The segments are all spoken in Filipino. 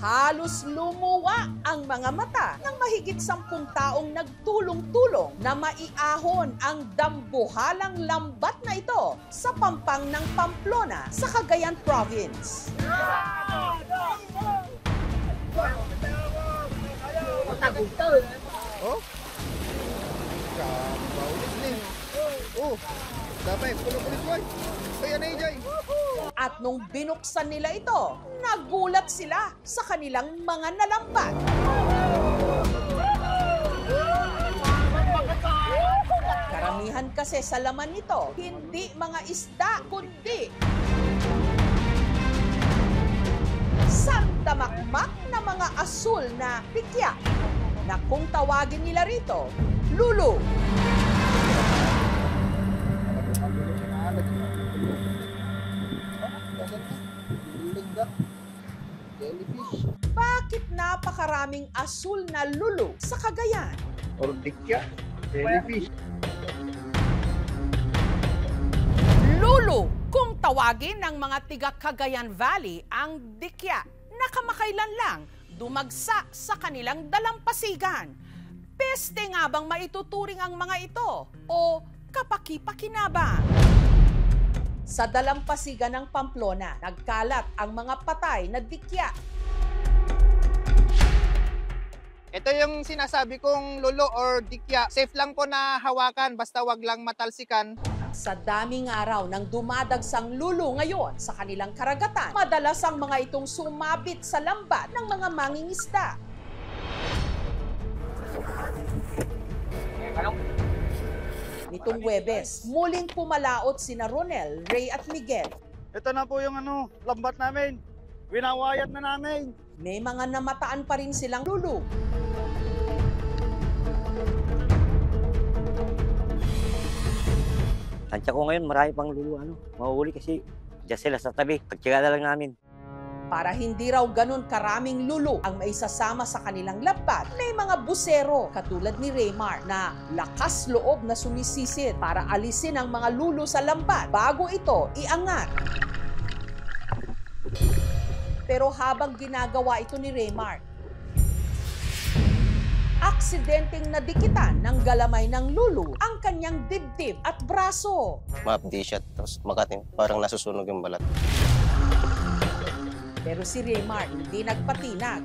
Halos lumuwa ang mga mata ng mahigit 10 taong nagtulong-tulong na maiahon ang dambuhalang lambat na ito sa pampang ng Pamplona sa Cagayan Province. Oh? Baulis nih. Oh, dapat kulit-kulit boy. Kaya na Jay. At nung binuksan nila ito, nagulat sila sa kanilang mga nalambat. Karamihan kasi sa laman nito, hindi mga isda, kundi sandamakmak na mga asul na pikya na kung tawagin nila rito, lulu. Bakit napakaraming asul na lulu sa Cagayan? Or dikya, jellyfish. Lulu, kung tawagin ng mga tiga Cagayan Valley ang dikya na kamakailan lang dumagsa sa kanilang dalampasigan. Peste nga bang maituturing ang mga ito o kapaki-pakinabang? Sa dalampasigan ng Pamplona, nagkalat ang mga patay na dikya. Ito yung sinasabi kong lulo or dikya. Safe lang po na hawakan, basta wag lang matalsikan. Sa daming araw ng dumadagsang lulu ngayon sa kanilang karagatan, madalas ang mga itong sumabit sa lambat ng mga mangingisda. Nitong Huwebes, muling pumalaot sina Ronel, Ray at Miguel. Ito na po yung lambat namin. Winawayat na namin. May mga namataan pa rin silang lulu. Tansya ko ngayon, marami pang lulu, mahuhuli kasi dyan sila sa tabi. Pagtyaga lang namin. Para hindi raw ganun karaming lulu ang maisasama sa kanilang lambat, may mga busero katulad ni Raymar na lakas loob na sumisisid para alisin ang mga lulu sa lambat bago ito iangat. Pero habang ginagawa ito ni Raymar, aksidenteng nadikitan ng galamay ng lulu ang kanyang dibdib at braso. Ma-update siya, tapos makating parang nasusunog yung balat. Pero si Raymar hindi nagpatinag.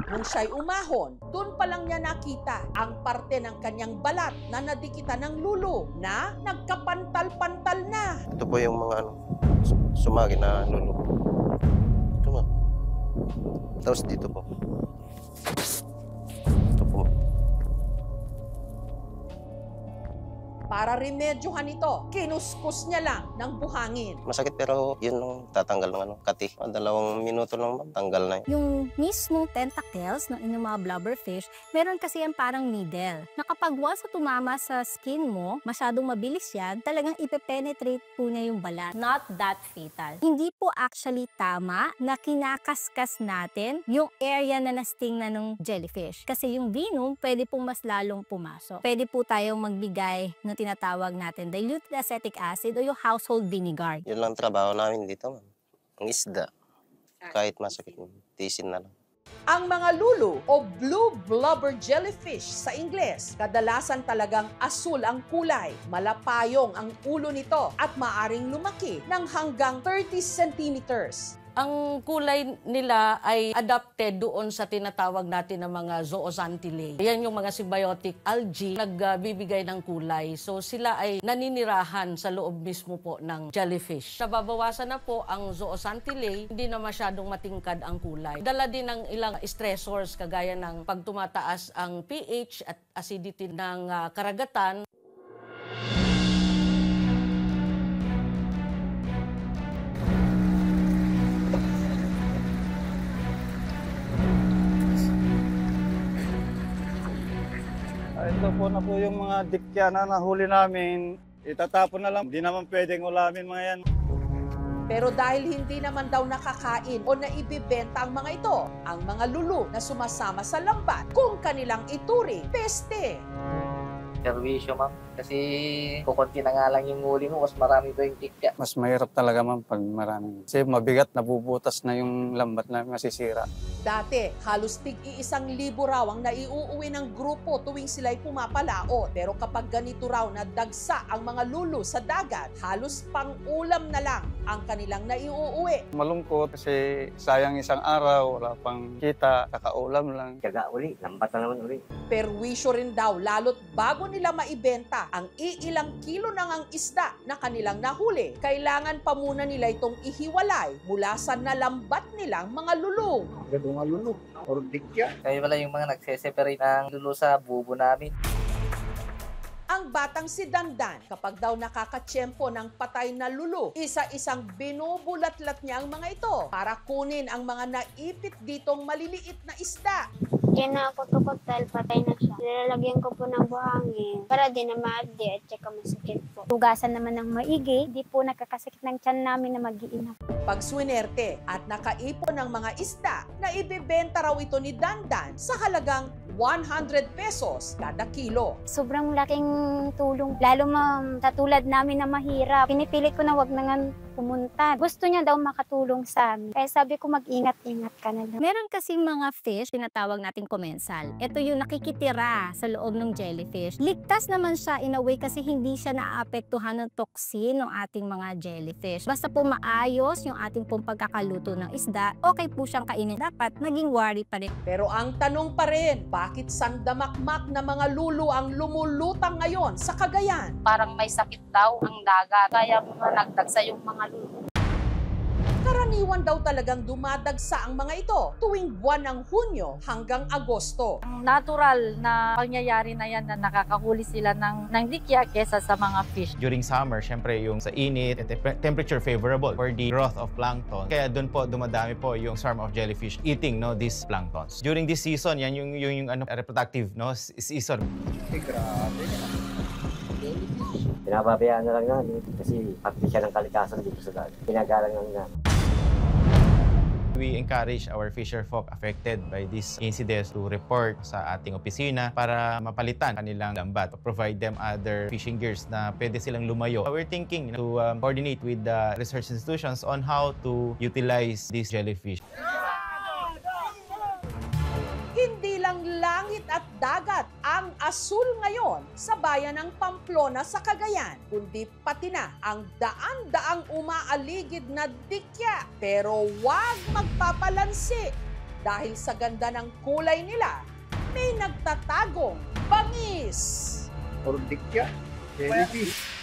Nung siya'y umahon, doon pa lang niya nakita ang parte ng kanyang balat na nadikitan ng lulu na nagkapantal-pantal na. Ito po yung mga sumagi na lulo. Ito nga. Tapos dito po. Ito po. Para remedyohan ito, kinuskus niya lang ng buhangin. Masakit pero yun lang tatanggal ng kati. 2 minuto lang tanggal na yun. Yung mismong tentacles ng inyong mga blubberfish, meron kasi yan parang needle. Na kapag once na tumama sa skin mo, masyadong mabilis yan, talagang ipepenetrate po niya yung balat. Not that fatal. Hindi po actually tama na kinakaskas natin yung area na nasting na ng jellyfish. Kasi yung venom, pwede pong mas lalong pumasok. Pwede po tayong magbigay ng tinatawag natin diluted acetic acid o yung household vinegar. Yun lang trabaho namin dito, ma'am. Ang isda. Kahit masakit, tisin na lang. Ang mga lulu o blue blubber jellyfish sa Ingles, kadalasan talagang asul ang kulay. Malapayong ang ulo nito at maaring lumaki ng hanggang 30 centimeters. Ang kulay nila ay adapted doon sa tinatawag natin ng mga zooxanthellae. Yan yung mga symbiotic algae nagbibigay ng kulay. So sila ay naninirahan sa loob mismo po ng jellyfish. Nababawasan na po ang zooxanthellae, hindi na masyadong matingkad ang kulay. Dala din ng ilang stressors kagaya ng pagtumataas ang pH at acidity ng karagatan. Ito po na po yung mga dikya na nahuli namin. Itatapon na lang. Hindi naman pwedeng ulamin mga yan. Pero dahil hindi naman daw nakakain o naibibenta ang mga ito, ang mga lulu na sumasama sa lambat kung kanilang ituring peste. Servisyo, ma'am. Kasi kukunti na nga lang yung huli mo, mas marami pa yung tikya. Mas mahirap talaga man pag marami. Kasi mabigat, nabubutas na yung lambat na masisira. Dati, halos tig-1,000 raw ang naiuuwi ng grupo tuwing sila'y pumapalaot. Pero kapag ganito raw na dagsa ang mga lulu sa dagat, halos pang-ulam na lang ang kanilang naiuuwi. Malungkot kasi sayang isang araw, wala pang kita, kakaulam lang. Tiyaga uli, lambat na naman uli. Perwisyo rin daw lalo't bago nila maibenta ang iilang kilo ng ang isda na kanilang nahuli. Kailangan pa muna nila itong ihiwalay mula sa nalambat nilang mga lulong. Gado nga lulo. Or dikya. Kaya wala yung mga nagse-separate ng lulu sa bubo namin. Ang batang si Dandan, kapag daw nakakatsyempo ng patay na lulu, isa-isang binubulat-lat niya ang mga ito para kunin ang mga naipit ditong maliliit na isda. Diyan na ako tukot dahil patay na siya. Nilalagyan ko po ng buhangin para di na maaldi at saka masakit po. Tugasan naman ng maigi, di po nakakasakit ng tiyan namin na mag-iinap. Pag swinerte at nakaipon ng mga isda, na ibebenta raw ito ni Dandan sa halagang 100 pesos kada kilo. Sobrang laking tulong, lalo katulad namin na mahirap. Pinipilit ko na wag na nga pumunta. Gusto niya daw makatulong sa amin. Kaya sabi ko mag-ingat-ingat ka na lang. Meron kasing mga fish, tinatawag nating komensal. Ito yung nakikitira sa loob ng jellyfish. Ligtas naman siya in a way kasi hindi siya naaapektuhan ng toxin ng ating mga jellyfish. Basta po maayos yung ating pong pagkakaluto ng isda, okay po siyang kainin. Dapat naging worry pa rin. Pero ang tanong pa rin, bakit sandamakmak na mga lulu ang lumulutang ngayon sa Cagayan? Parang may sakit daw ang dagat, kaya nagdagsa yung mga lulu. Karaniwan daw talagang dumadagsa ang mga ito tuwing buwan ng Hunyo hanggang Agosto. Ang natural na pangyayari na yan na nakakahuli sila ng dikya kesa sa mga fish. During summer, syempre yung sa init, temperature favorable for the growth of plankton. Kaya doon po dumadami po yung swarm of jellyfish eating these planktons. During this season, yan yung reproductive season. Grabe. Pinababayaan na lang namin kasi parte siya ng kalikasan dito sa dagat. Pinagalang lang namin. We encourage our fisher folk affected by these incidents to report sa ating opisina para mapalitan kanilang lambat, provide them other fishing gears na pwede silang lumayo. We're thinking to coordinate with the research institutions on how to utilize these jellyfish. Hindi lang langit at dagat ang asul ngayon sa bayan ng Pamplona sa Cagayan, kundi pati na ang daan-daang umaaligid na dikya. Pero huwag magpapalansi dahil sa ganda ng kulay nila, may nagtatagong bangis. Or dikya. Jellyfish.